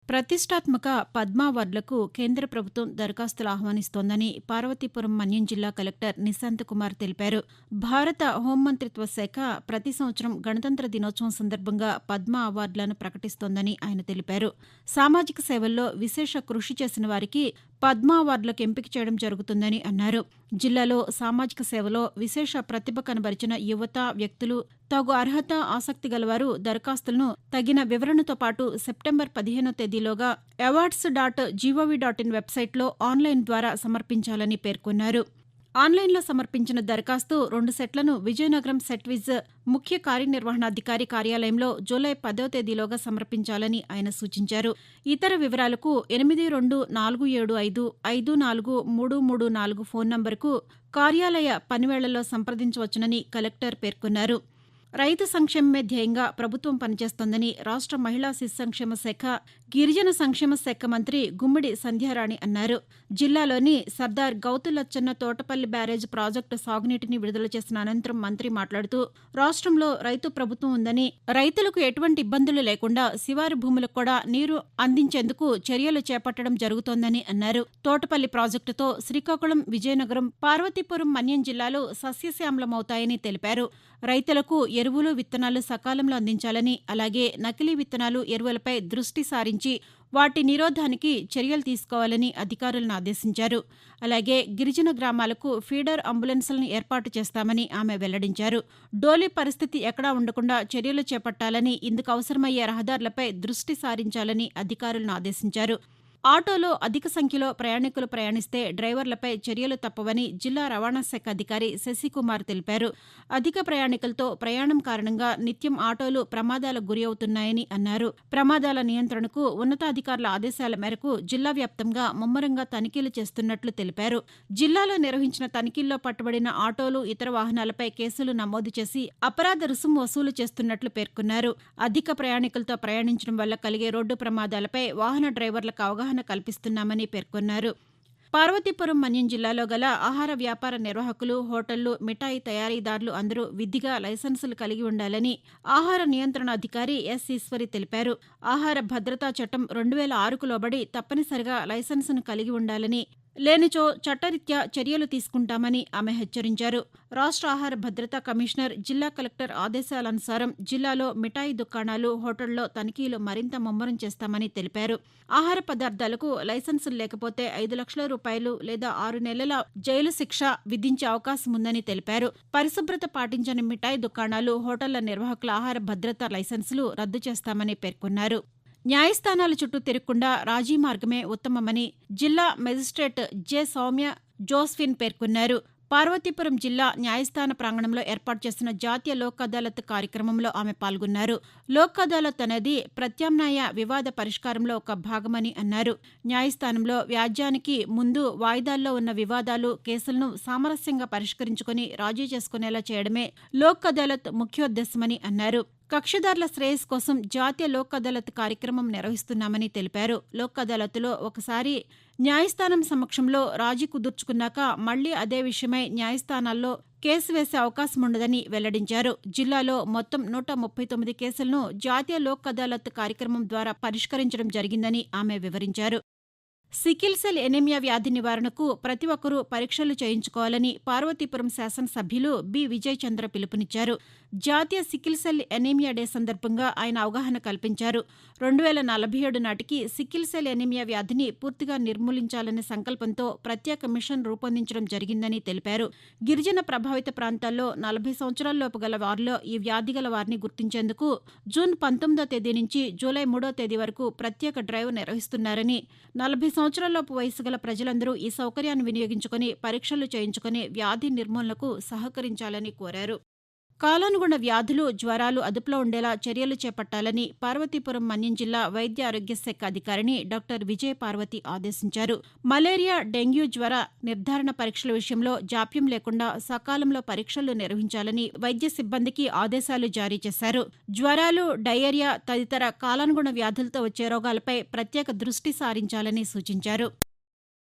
ప్రతిష్టాత్మక పద్మ అవార్డులకు కేంద్ర ప్రభుత్వం దరఖాస్తులు ఆహ్వానిస్తోందని పార్వతీపురం మన్యం జిల్లా కలెక్టర్ నిశాంత్ కుమార్ తెలిపారు. భారత హోంమంత్రిత్వ శాఖ ప్రతి సంవత్సరం గణతంత్ర దినోత్సవం సందర్భంగా పద్మ అవార్డులను ప్రకటిస్తోందని ఆయన తెలిపారు. సామాజిక సేవల్లో విశేష కృషి చేసిన వారికి పద్మ అవార్డులకు ఎంపిక చేయడం జరుగుతుందని అన్నారు. జిల్లాలో సామాజిక సేవలో విశేష ప్రతిభ కనబరిచిన యువత, వ్యక్తులు, తగు అర్హత, ఆసక్తి గలవారు దరఖాస్తులను తగిన వివరణతో పాటు సెప్టెంబర్ 15వ తేదీలోగా awards.gov.in వెబ్సైట్లో ఆన్లైన్ ద్వారా సమర్పించాలని పేర్కొన్నారు. ఆన్లైన్లో సమర్పించిన దరఖాస్తు 2 సెట్లను విజయనగరం సెట్విజ్ ముఖ్య కార్యనిర్వహణాధికారి కార్యాలయంలో జూలై 10వ తేదీలోగా సమర్పించాలని ఆయన సూచించారు. ఇతర వివరాలకు 8247554334 ఫోన్ నంబరుకు కార్యాలయ పనివేళల్లో సంప్రదించవచ్చునని కలెక్టర్ పేర్కొన్నారు. రైతు సంక్షేమమే ధ్యేయంగా ప్రభుత్వం పనిచేస్తోందని రాష్ట్ర మహిళా శిశు సంక్షేమ శాఖ, గిరిజన సంక్షేమ శాఖ మంత్రి గుమ్మడి సంధ్యారాణి అన్నారు. జిల్లాలోని సర్దార్ గౌతులచ్చన్న తోటపల్లి బ్యారేజ్ ప్రాజెక్టు సాగునీటిని విడుదల చేసిన అనంతరం మంత్రి మాట్లాడుతూ, రాష్ట్రంలో రైతు ప్రభుత్వం ఉందని, రైతులకు ఎటువంటి ఇబ్బందులు లేకుండా శివారు భూములకు కూడా నీరు అందించేందుకు చర్యలు చేపట్టడం జరుగుతోందని అన్నారు. తోటపల్లి ప్రాజెక్టుతో శ్రీకాకుళం, విజయనగరం, పార్వతీపురం మన్యం జిల్లాలు సస్యశ్యామలమవుతాయని తెలిపారు. రైతులకు ఎరువులు, విత్తనాలు సకాలంలో అందించాలని, అలాగే నకిలీ విత్తనాలు, ఎరువులపై దృష్టి సారించి వాటి నిరోధానికి చర్యలు తీసుకోవాలని అధికారులను ఆదేశించారు. అలాగే గిరిజన గ్రామాలకు ఫీడర్ అంబులెన్సులను ఏర్పాటు చేస్తామని ఆమె వెల్లడించారు. డోలీ పరిస్థితి ఎక్కడా ఉండకుండా చర్యలు చేపట్టాలని, ఇందుకు అవసరమయ్యే రహదారులపై దృష్టి సారించాలని అధికారులను ఆదేశించారు. ఆటోలో అధిక సంఖ్యలో ప్రయాణికులు ప్రయాణిస్తే డ్రైవర్లపై చర్యలు తప్పవని జిల్లా రవాణా శాఖ అధికారి శశికుమార్ తెలిపారు. అధిక ప్రయాణికులతో ప్రయాణం కారణంగా నిత్యం ఆటోలు ప్రమాదాలకు గురి అవుతున్నాయని అన్నారు. ప్రమాదాల నియంత్రణకు ఉన్నతాధికారుల ఆదేశాల మేరకు జిల్లా వ్యాప్తంగా ముమ్మరంగా తనిఖీలు చేస్తున్నట్లు తెలిపారు. జిల్లాలో నిర్వహించిన తనిఖీల్లో పట్టుబడిన ఆటోలు, ఇతర వాహనాలపై కేసులు నమోదు చేసి అపరాధ రుసుము వసూలు చేస్తున్నట్లు పేర్కొన్నారు. అధిక ప్రయాణికులతో ప్రయాణించడం వల్ల కలిగే రోడ్డు ప్రమాదాలపై వాహన డ్రైవర్లకు అవగాహన కల్పిస్తున్నామని పేర్కొన్నారు. పార్వతీపురం మన్యం జిల్లాలో గల ఆహార వ్యాపార నిర్వాహకులు, హోటళ్లు, మిఠాయి తయారీదారులు అందరూ విధిగా లైసెన్సులు కలిగి ఉండాలని ఆహార నియంత్రణ అధికారి ఎస్. ఈశ్వరి తెలిపారు. ఆహార భద్రతా చట్టం 2006కు లోబడి తప్పనిసరిగా లైసెన్సును కలిగి ఉండాలని, లేనిచో చట్టరీత్యా చర్యలు తీసుకుంటామని ఆమె హెచ్చరించారు. రాష్ట్ర ఆహార భద్రతా కమిషనర్, జిల్లా కలెక్టర్ ఆదేశాలనుసారం జిల్లాలో మిఠాయి దుకాణాలు, హోటళ్లలో తనిఖీలు మరింత ముమ్మరం చేస్తామని తెలిపారు. ఆహార పదార్థాలకు లైసెన్సులు లేకపోతే 5 లక్షల రూపాయలు లేదా 6 నెలల జైలు శిక్ష విధించే అవకాశం ఉందని తెలిపారు. పరిశుభ్రత పాటించని మిఠాయి దుకాణాలు, హోటళ్ల నిర్వాహకుల ఆహార భద్రతా లైసెన్సులు రద్దు చేస్తామని పేర్కొన్నారు. న్యాయస్థానాల చుట్టూ తిరగకుండా రాజీ మార్గమే ఉత్తమమని జిల్లా మెజిస్ట్రేట్ జె. సౌమ్య జోస్ఫిన్ పేర్కొన్నారు. పార్వతీపురం జిల్లా న్యాయస్థాన ప్రాంగణంలో ఏర్పాటు చేసిన జాతీయ లోక్ అదాలత్ కార్యక్రమంలో ఆమె పాల్గొన్నారు. లోక్ అదాలత్ అనేది ప్రత్యామ్నాయ వివాద పరిష్కారంలో ఒక భాగమని అన్నారు. న్యాయస్థానంలో వ్యాజ్యానికి ముందు వాయిదాల్లో ఉన్న వివాదాలు, కేసులను సామరస్యంగా పరిష్కరించుకుని రాజీ చేసుకునేలా చేయడమే లోక్ అదాలత్ ముఖ్యోద్దేశమని అన్నారు. కక్షిదారుల శ్రేయస్సు కోసం జాతీయ లోక్ అదాలత్ కార్యక్రమం నిర్వహిస్తున్నామని తెలిపారు. లోక్ అదాలత్లో ఒకసారి న్యాయస్థానం సమక్షంలో రాజీ కుదుర్చుకున్నాక మళ్లీ అదే విషయమై న్యాయస్థానాల్లో కేసు వేసే అవకాశం ఉండదని వెల్లడించారు. జిల్లాలో మొత్తం 139 కేసులను జాతీయ లోక్ అదాలత్ కార్యక్రమం ద్వారా పరిష్కరించడం జరిగిందని ఆమె వివరించారు. సికిల్ సెల్ ఎనీమియా వ్యాధి నివారణకు ప్రతి ఒక్కరూ పరీక్షలు చేయించుకోవాలని పార్వతీపురం శాసనసభ్యులు బి. విజయ్ చంద్ర పిలుపునిచ్చారు. జాతీయ సికిల్ సెల్ ఎనీమియా డే సందర్భంగా ఆయన అవగాహన కల్పించారు. 2047 నాటికి సికిల్ సెల్ ఎనీమియా వ్యాధిని పూర్తిగా నిర్మూలించాలనే సంకల్పంతో ప్రత్యేక మిషన్ రూపొందించడం జరిగిందని తెలిపారు. గిరిజన ప్రభావిత ప్రాంతాల్లో 40 సంవత్సరాలలోపు గల వారిలో ఈ వ్యాధి గల వారిని గుర్తించేందుకు జూన్ 19వ తేదీ నుంచి జూలై 3వ తేదీ వరకు ప్రత్యేక డ్రైవ్ నిర్వహిస్తున్నారని, 40 సంవత్సరాలలోపు వయసు గల ప్రజలందరూ ఈ సౌకర్యాన్ని వినియోగించుకుని పరీక్షలు చేయించుకుని వ్యాధి నిర్మూలనకు సహకరించాలని కోరారు. కాలానుగుణ వ్యాధులు, జ్వరాలు అదుపులో ఉండేలా చర్యలు చేపట్టాలని పార్వతీపురం మన్యం జిల్లా వైద్య ఆరోగ్య శాఖ అధికారిని డాక్టర్ విజయ పార్వతి ఆదేశించారు. మలేరియా, డెంగ్యూ జ్వర నిర్ధారణ పరీక్షల విషయంలో జాప్యం లేకుండా సకాలంలో పరీక్షలు నిర్వహించాలని వైద్య సిబ్బందికి ఆదేశాలు జారీ చేశారు. జ్వరాలు, డయేరియా తదితర కాలానుగుణ వ్యాధులతో వచ్చే రోగాలపై ప్రత్యేక దృష్టి సారించాలని సూచించారు.